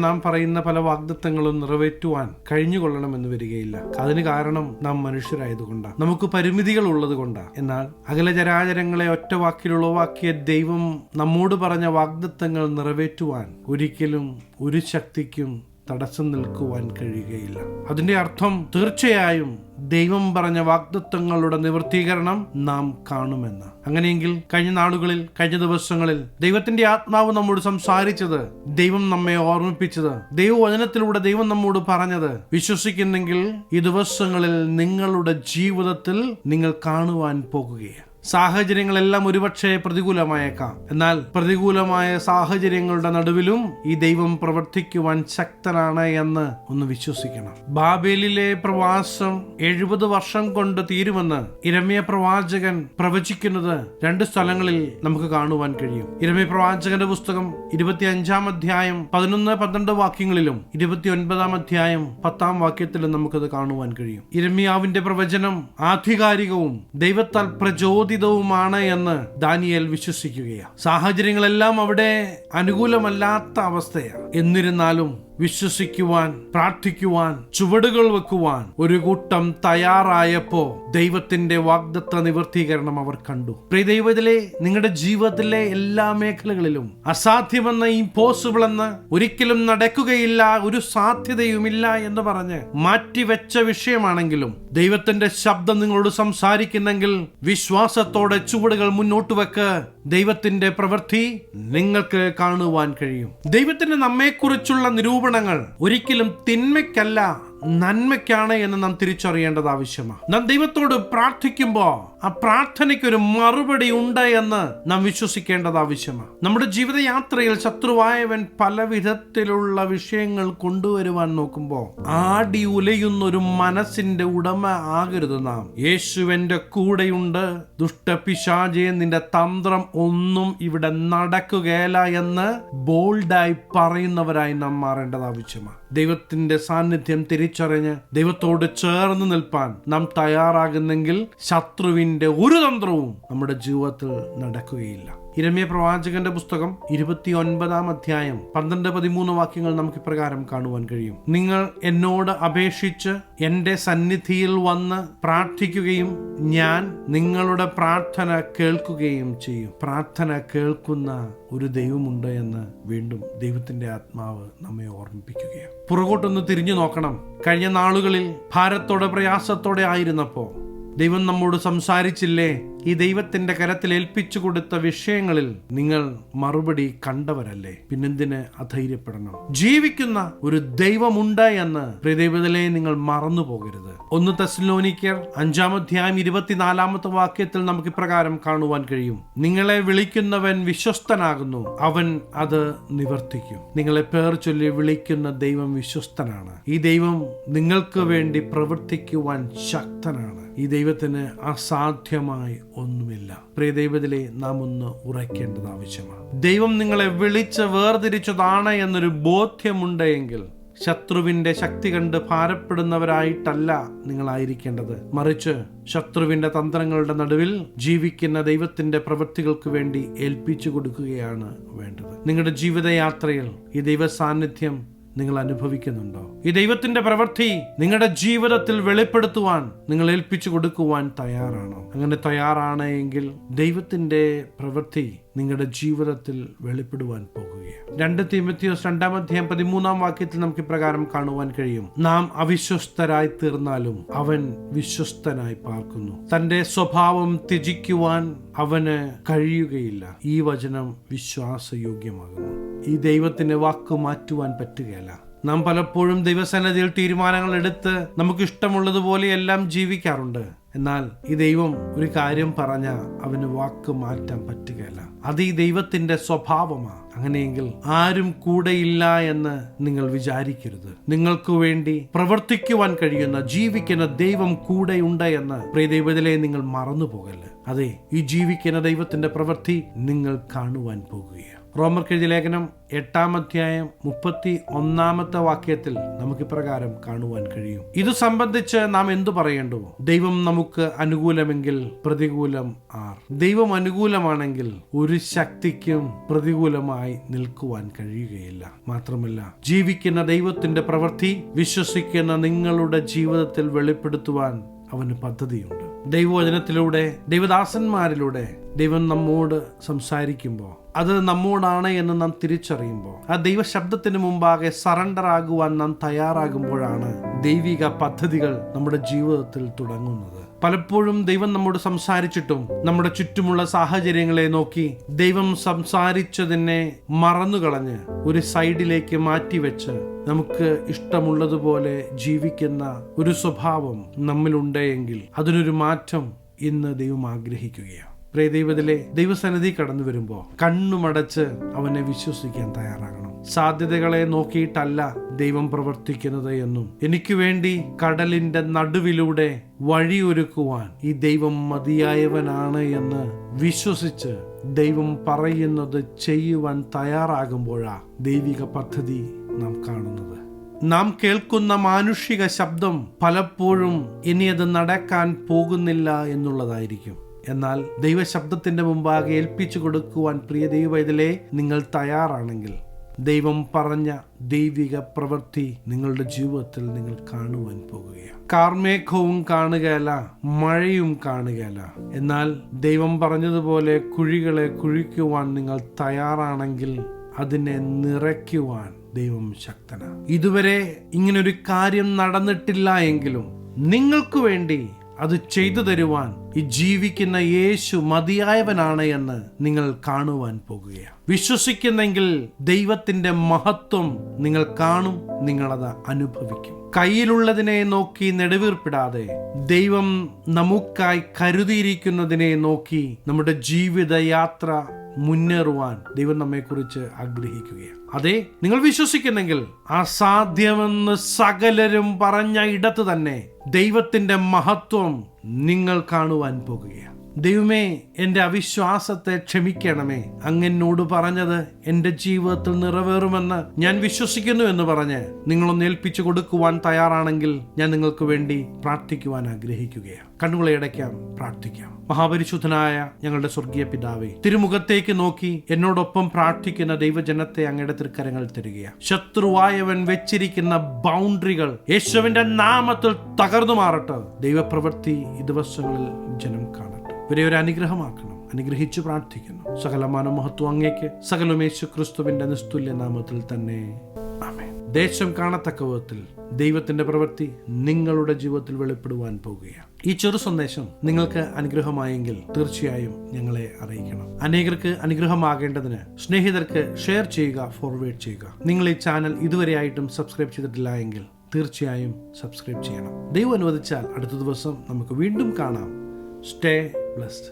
നാം പറയുന്ന പല വാഗ്ദത്തങ്ങളും നിറവേറ്റുവാൻ കഴിഞ്ഞുകൊള്ളണമെന്ന് വരികയില്ല. അതിന് കാരണം നാം മനുഷ്യരായതുകൊണ്ടാണ്, നമുക്ക് പരിമിതികൾ ഉള്ളത് കൊണ്ടാണ്. എന്നാൽ അകല ചരാചരങ്ങളെ ഒറ്റ വാക്കിൽ ഉളവാക്കിയ ദൈവം നമ്മോട് പറഞ്ഞ വാഗ്ദത്തങ്ങൾ നിറവേറ്റുവാൻ ഒരിക്കലും ഒരു ശക്തിക്കും തടസ്സം നിൽക്കുവാൻ കഴിയുകയില്ല. അതിന്റെ അർത്ഥം തീർച്ചയായും ദൈവം പറഞ്ഞ വാഗ്ദത്തങ്ങളുടെ നിവൃത്തീകരണം നാം കാണുമെന്ന്. അങ്ങനെയെങ്കിൽ കഴിഞ്ഞ നാളുകളിൽ, കഴിഞ്ഞ ദിവസങ്ങളിൽ ദൈവത്തിന്റെ ആത്മാവ് നമ്മോട് സംസാരിച്ചത്, ദൈവം നമ്മെ ഓർമ്മിപ്പിച്ചത്, ദൈവവചനത്തിലൂടെ ദൈവം നമ്മോട് പറഞ്ഞത് വിശ്വസിക്കുന്നെങ്കിൽ ഈ ദിവസങ്ങളിൽ നിങ്ങളുടെ ജീവിതത്തിൽ നിങ്ങൾ കാണുവാൻ പോകുകയാണ്. സാഹചര്യങ്ങളെല്ലാം ഒരുപക്ഷെ പ്രതികൂലമായേക്കാം. എന്നാൽ പ്രതികൂലമായ സാഹചര്യങ്ങളുടെ നടുവിലും ഈ ദൈവം പ്രവർത്തിക്കുവാൻ ശക്തനാണ് എന്ന് ഒന്ന് വിശ്വസിക്കണം. ബാബേലിലെ പ്രവാസം 70 വർഷം കൊണ്ട് തീരുമെന്ന് യിരെമ്യാ പ്രവാചകൻ പ്രവചിക്കുന്നത് 2 സ്ഥലങ്ങളിൽ നമുക്ക് കാണുവാൻ കഴിയും. യിരെമ്യാ പ്രവാചകന്റെ പുസ്തകം 25-ാം അധ്യായം 11-12 വാക്യങ്ങളിലും 29-ാം അധ്യായം 10-ാം വാക്യത്തിലും നമുക്കത് കാണുവാൻ കഴിയും. യിരെമ്യാവിന്റെ പ്രവചനം ആധികാരികവും ദൈവത്താൽ മാണ് എന്ന് ദാനിയേൽ വിശ്വസിക്കുകയാണ്. സാഹചര്യങ്ങളെല്ലാം അവിടെ അനുകൂലമല്ലാത്ത അവസ്ഥയാണ്. എന്നിരുന്നാലും വിശ്വസിക്കുവാൻ, പ്രാർത്ഥിക്കുവാൻ, ചുവടുകൾ വെക്കുവാൻ ഒരു കൂട്ടം തയ്യാറായപ്പോ ദൈവത്തിന്റെ വാഗ്ദത്ത നിവൃത്തീകരണം അവർ കണ്ടു. പ്രിയ ദൈവത്തിലെ, നിങ്ങളുടെ ജീവിതത്തിലെ എല്ലാ മേഖലകളിലും അസാധ്യമെന്ന്, ഇംപോസിബിൾ എന്ന്, ഒരിക്കലും നടക്കുകയില്ല, ഒരു സാധ്യതയുമില്ല എന്ന് പറഞ്ഞ് മാറ്റിവെച്ച വിഷയമാണെങ്കിലും ദൈവത്തിന്റെ ശബ്ദം നിങ്ങളോട് സംസാരിക്കുന്നെങ്കിൽ വിശ്വാസത്തോടെ ചുവടുകൾ മുന്നോട്ട് വെക്ക്. ദൈവത്തിന്റെ പ്രവൃത്തി നിങ്ങൾക്ക് കാണുവാൻ കഴിയും. ദൈവത്തിന്റെ നമ്മെക്കുറിച്ചുള്ള നിരൂപണങ്ങൾ ഒരിക്കലും തിന്മയ്ക്കല്ല, നന്മയ്ക്കാണ് എന്ന് നാം തിരിച്ചറിയേണ്ടത് ആവശ്യമാണ്. നാം ദൈവത്തോട് പ്രാർത്ഥിക്കുമ്പോൾ ആ പ്രാർത്ഥനയ്ക്കൊരു മറുപടി ഉണ്ട് എന്ന് നാം വിശ്വസിക്കേണ്ടത് ആവശ്യമാണ്. നമ്മുടെ ജീവിതയാത്രയിൽ ശത്രുവായവൻ പല വിധത്തിലുള്ള വിഷയങ്ങൾ കൊണ്ടുവരുവാൻ നോക്കുമ്പോൾ ആടി ഉലയുന്നൊരു മനസ്സിന്റെ ഉടമ ആകരുത് നാം. യേശുവിന്റെ കൂടെയുണ്ട്, ദുഷ്ടപിശാചേ നിന്റെ തന്ത്രം ഒന്നും ഇവിടെ നടക്കുകയില്ല എന്ന് ബോൾഡായി പറയുന്നവരായി നാം മാറേണ്ടത് ആവശ്യമാണ്. ദൈവത്തിന്റെ സാന്നിധ്യം തിരിച്ചറിഞ്ഞ് ദൈവത്തോട് ചേർന്ന് നിൽപ്പാൻ നാം തയ്യാറാകുന്നെങ്കിൽ ശത്രുവിന്റെ ഒരു തന്ത്രവും നമ്മുടെ ജീവിതത്തിൽ നടക്കുകയില്ല. യിരെമ്യാ പ്രവാചകന്റെ പുസ്തകം 29-ാം അധ്യായം 12-13 വാക്യങ്ങൾ നമുക്ക് ഇപ്രകാരം കാണുവാൻ കഴിയും. നിങ്ങൾ എന്നോട് അപേക്ഷിച്ച് എന്റെ സന്നിധിയിൽ വന്ന് പ്രാർത്ഥിക്കുകയും ഞാൻ നിങ്ങളുടെ പ്രാർത്ഥന കേൾക്കുകയും ചെയ്യും. പ്രാർത്ഥന കേൾക്കുന്ന ഒരു ദൈവമുണ്ട് എന്ന് വീണ്ടും ദൈവത്തിന്റെ ആത്മാവ് നമ്മെ ഓർമ്മിപ്പിക്കുകയാണ്. പുറകോട്ടൊന്ന് തിരിഞ്ഞു നോക്കണം. കഴിഞ്ഞ നാളുകളിൽ ഭാരത്തോടെ, പ്രയാസത്തോടെ ആയിരുന്നപ്പോ ദൈവം നമ്മോട് സംസാരിച്ചില്ലേ? ഈ ദൈവത്തിന്റെ കരത്തിൽ ഏൽപ്പിച്ചു കൊടുത്ത വിഷയങ്ങളിൽ നിങ്ങൾ മറുപടി കണ്ടവരല്ലേ? പിന്നെന്തിന് അധൈര്യപ്പെടണം? ജീവിക്കുന്ന ഒരു ദൈവമുണ്ട് എന്ന് പ്രിയദൈവത്തിലെ നിങ്ങൾ മറന്നു പോകരുത്. 1 തെസ്സലോനിക്കർ 5-ാം അധ്യായം 24-ാമത്തെ വാക്യത്തിൽ നമുക്ക് ഇപ്രകാരം കാണുവാൻ കഴിയും. നിങ്ങളെ വിളിക്കുന്നവൻ വിശ്വസ്തനാകുന്നു, അവൻ അത് നിവർത്തിക്കും. നിങ്ങളെ പേർ ചൊല്ലി വിളിക്കുന്ന ദൈവം വിശ്വസ്തനാണ്. ഈ ദൈവം നിങ്ങൾക്ക് വേണ്ടി പ്രവർത്തിക്കുവാൻ ശക്തനാണ്. ഈ ദൈവത്തിന് അസാധ്യമായി ഒന്നുമില്ല. പ്രിയ ദൈവത്തിലെ നാം ഒന്ന് ഉറയ്ക്കേണ്ടത് ആവശ്യമാണ്. ദൈവം നിങ്ങളെ വിളിച്ച് വേർതിരിച്ചതാണ് എന്നൊരു ബോധ്യമുണ്ടെങ്കിൽ ശത്രുവിന്റെ ശക്തി കണ്ട് ഭാരപ്പെടുന്നവരായിട്ടല്ല നിങ്ങളായിരിക്കേണ്ടത്. മറിച്ച് ശത്രുവിന്റെ തന്ത്രങ്ങളുടെ നടുവിൽ ജീവിക്കുന്ന ദൈവത്തിന്റെ പ്രവൃത്തികൾക്ക് വേണ്ടി ഏൽപ്പിച്ചു കൊടുക്കുകയാണ് വേണ്ടത്. നിങ്ങളുടെ ജീവിതയാത്രയിൽ ഈ ദൈവ സാന്നിധ്യം നിങ്ങൾ അനുഭവിക്കുന്നുണ്ടോ? ഈ ദൈവത്തിന്റെ പ്രവൃത്തി നിങ്ങളുടെ ജീവിതത്തിൽ വെളിപ്പെടുത്തുവാൻ നിങ്ങൾ ഏൽപ്പിച്ചു കൊടുക്കുവാൻ തയ്യാറാണോ? അങ്ങനെ തയ്യാറാണ് എങ്കിൽ ദൈവത്തിന്റെ പ്രവൃത്തി നിങ്ങളുടെ ജീവിതത്തിൽ വെളിപ്പെടുവാൻ പോകുകയാണ്. 2 തീമോഥെയോസ് 2-ാം അധ്യായം 13-ാം വാക്യത്തിൽ നമുക്ക് ഇപ്രകാരം കാണുവാൻ കഴിയും. നാം അവിശ്വസ്തരായി തീർന്നാലും അവൻ വിശ്വസ്തനായി പാർക്കുന്നു, തന്റെ സ്വഭാവം ത്യജിക്കുവാൻ അവന് കഴിയുകയില്ല. ഈ വചനം വിശ്വാസയോഗ്യമാകുന്നു. ഈ ദൈവത്തിന്റെ വാക്ക് മാറ്റുവാൻ പറ്റുകയില്ല. നാം പലപ്പോഴും ദൈവസന്നിധിയിൽ തീരുമാനങ്ങൾ എടുത്ത് നമുക്ക് ഇഷ്ടമുള്ളതുപോലെ എല്ലാം ജീവിക്കാറുണ്ട്. എന്നാൽ ഈ ദൈവം ഒരു കാര്യം പറഞ്ഞ അവന് വാക്ക് മാറ്റാൻ പറ്റുകയില്ല. അത് ഈ ദൈവത്തിന്റെ സ്വഭാവമാണ്. അങ്ങനെയെങ്കിൽ ആരും കൂടെയില്ല എന്ന് നിങ്ങൾ വിചാരിക്കരുത്. നിങ്ങൾക്ക് വേണ്ടി പ്രവർത്തിക്കുവാൻ കഴിയുന്ന, ജീവിക്കുന്ന ദൈവം കൂടെയുണ്ട് എന്ന് പ്രിയ ദൈവത്തിലെ നിങ്ങൾ മറന്നു പോകല്ലേ. അതെ, ഈ ജീവിക്കുന്ന ദൈവത്തിന്റെ പ്രവൃത്തി നിങ്ങൾ കാണുവാൻ പോകുകയാണ്. റോമർക്കെഴുതിയ ലേഖനം 8-ാം അധ്യായം 31-ാമത്തെ വാക്യത്തിൽ നമുക്കിപ്രകാരം കാണുവാൻ കഴിയും. ഇത് സംബന്ധിച്ച് നാം എന്തു പറയേണ്ടു? ദൈവം നമുക്ക് അനുകൂലമെങ്കിൽ പ്രതികൂലം ആർ? ദൈവം അനുകൂലമാണെങ്കിൽ ഒരു ശക്തിക്കും പ്രതികൂലമായി നിൽക്കുവാൻ കഴിയുകയില്ല. മാത്രമല്ല, ജീവിക്കുന്ന ദൈവത്തിന്റെ പ്രവൃത്തി വിശ്വസിക്കുന്ന നിങ്ങളുടെ ജീവിതത്തിൽ വെളിപ്പെടുത്തുവാൻ അവന് പദ്ധതിയുണ്ട്. ദൈവവചനത്തിലൂടെ, ദൈവദാസന്മാരിലൂടെ ദൈവം നമ്മോട് സംസാരിക്കുമ്പോൾ, അത് നമ്മോടാണ് എന്ന് നാം തിരിച്ചറിയുമ്പോൾ, ആ ദൈവശബ്ദത്തിന് മുമ്പാകെ സറണ്ടർ ആകുവാൻ നാം തയ്യാറാകുമ്പോഴാണ് ദൈവിക പദ്ധതികൾ നമ്മുടെ ജീവിതത്തിൽ തുടങ്ങുന്നത്. പലപ്പോഴും ദൈവം നമ്മോട് സംസാരിച്ചിട്ടും നമ്മുടെ ചുറ്റുമുള്ള സാഹചര്യങ്ങളെ നോക്കി ദൈവം സംസാരിച്ചതിനെ മറന്നുകളഞ്ഞ് ഒരു സൈഡിലേക്ക് മാറ്റിവെച്ച് നമുക്ക് ഇഷ്ടമുള്ളതുപോലെ ജീവിക്കുന്ന ഒരു സ്വഭാവം നമ്മിലുണ്ടെങ്കിൽ അതിനൊരു മാറ്റം ഇന്ന് ദൈവം ആഗ്രഹിക്കുകയാണ്. പ്രിയ ദൈവത്തിലെ ദൈവസന്നിധി കടന്നു വരുമ്പോൾ കണ്ണുമടച്ച് അവനെ വിശ്വസിക്കാൻ തയ്യാറാകണം. സാധ്യതകളെ നോക്കിയിട്ടല്ല ദൈവം പ്രവർത്തിക്കുന്നത് എന്നും, എനിക്ക് വേണ്ടി കടലിന്റെ നടുവിലൂടെ വഴിയൊരുക്കുവാൻ ഈ ദൈവം മതിയായവനാണ് എന്ന് വിശ്വസിച്ച് ദൈവം പറയുന്നത് ചെയ്യുവാൻ തയ്യാറാകുമ്പോഴാ ദൈവിക പദ്ധതി നാം കാണുന്നത്. നാം കേൾക്കുന്ന മാനുഷിക ശബ്ദം പലപ്പോഴും ഇനി അത് നടക്കാൻ പോകുന്നില്ല എന്നുള്ളതായിരിക്കും. എന്നാൽ ദൈവശബ്ദത്തിന്റെ മുമ്പാകെ ഏൽപ്പിച്ചു കൊടുക്കുവാൻ പ്രിയ ദൈവവൈതലേ നിങ്ങൾ തയ്യാറാണെങ്കിൽ ദൈവം പറഞ്ഞ ദൈവിക പ്രവൃത്തി നിങ്ങളുടെ ജീവിതത്തിൽ നിങ്ങൾ കാണുവാൻ പോകുകയാണ്. കാർമേഘവും കാണുകയല്ല, മഴയും കാണുകയല്ല. എന്നാൽ ദൈവം പറഞ്ഞതുപോലെ കുഴികളെ കുഴിക്കുവാൻ നിങ്ങൾ തയ്യാറാണെങ്കിൽ അതിനെ നിറയ്ക്കുവാൻ ദൈവം ശക്തനാണ്. ഇതുവരെ ഇങ്ങനൊരു കാര്യം നടന്നിട്ടില്ല എങ്കിലും നിങ്ങൾക്ക് വേണ്ടി അത് ചെയ്തു തരുവാൻ ഈ ജീവിക്കുന്ന യേശു മതിയായവനാണ് എന്ന് നിങ്ങൾ കാണുവാൻ പോകുകയാണ്. വിശ്വസിക്കുന്നെങ്കിൽ ദൈവത്തിന്റെ മഹത്വം നിങ്ങൾ കാണും, നിങ്ങളത് അനുഭവിക്കും. കയ്യിലുള്ളതിനെ നോക്കി നെടുവീർപ്പിടാതെ ദൈവം നമുക്കായി കരുതിയിരിക്കുന്നതിനെ നോക്കി നമ്മുടെ ജീവിതയാത്ര മുന്നേറുവാൻ ദൈവം നമ്മെക്കുറിച്ച് ആഗ്രഹിക്കുകയാണ്. അതെ, നിങ്ങൾ വിശ്വസിക്കുന്നെങ്കിൽ അസാധ്യമെന്ന് സകലരും പറഞ്ഞ ഇടത്ത് തന്നെ ദൈവത്തിന്റെ മഹത്വം നിങ്ങൾ കാണുവാൻ പോകുകയാണ്. ദൈവമേ, എൻ്റെ അവിശ്വാസത്തെ ക്ഷമിക്കണമേ. അങ്ങെന്നോട് പറഞ്ഞത് എൻ്റെ ജീവിതത്തിൽ നിറവേറുമെന്ന് ഞാൻ വിശ്വസിക്കുന്നു എന്ന് പറഞ്ഞ് നിങ്ങളൊന്ന് ഏൽപ്പിച്ചു കൊടുക്കുവാൻ തയ്യാറാണെങ്കിൽ ഞാൻ നിങ്ങൾക്ക് വേണ്ടി പ്രാർത്ഥിക്കുവാൻ ആഗ്രഹിക്കുകയാണ്. കണ്ണുകളെ അടയ്ക്കാം, പ്രാർത്ഥിക്കാം. മഹാപരിശുദ്ധനായ ഞങ്ങളുടെ സ്വർഗീയ പിതാവേ, തിരുമുഖത്തേക്ക് നോക്കി എന്നോടൊപ്പം പ്രാർത്ഥിക്കുന്ന ദൈവജനത്തെ അങ്ങയുടെ തൃക്കരങ്ങൾ തരികയാണ്. ശത്രുവായവൻ വെച്ചിരിക്കുന്ന ബൗണ്ടറികൾ യേശുവിന്റെ നാമത്തിൽ തകർന്നു മാറട്ടെ. ദൈവപ്രവൃത്തി ഈ ദിവസങ്ങളിൽ ജനം കാണട്ടെ. ഇവരെ ഒരു അനുഗ്രഹമാക്കണം. അനുഗ്രഹിച്ചു പ്രാർത്ഥിക്കുന്നു. സകലമാന മഹത്വം അങ്ങേക്ക്, സകലം യേശു ക്രിസ്തുവിന്റെ നിസ്തുല്യ നാമത്തിൽ തന്നെ, ആമേൻ. ദേശം കാണത്തക്ക വിധത്തിൽ ദൈവത്തിന്റെ പ്രവൃത്തി നിങ്ങളുടെ ജീവിതത്തിൽ വെളിപ്പെടുവാൻ പോകുകയാണ്. ഈ ചെറു സന്ദേശം നിങ്ങൾക്ക് അനുഗ്രഹമായെങ്കിൽ തീർച്ചയായും ഞങ്ങളെ അറിയിക്കണം. അനേകർക്ക് അനുഗ്രഹമാകേണ്ടതിന് സ്നേഹിതർക്ക് ഷെയർ ചെയ്യുക, ഫോർവേഡ് ചെയ്യുക. നിങ്ങൾ ഈ ചാനൽ ഇതുവരെയായിട്ടും സബ്സ്ക്രൈബ് ചെയ്തിട്ടില്ല എങ്കിൽ തീർച്ചയായും സബ്സ്ക്രൈബ് ചെയ്യണം. ദൈവം അനുവദിച്ചാൽ അടുത്ത ദിവസം നമുക്ക് വീണ്ടും കാണാം. Stay blessed.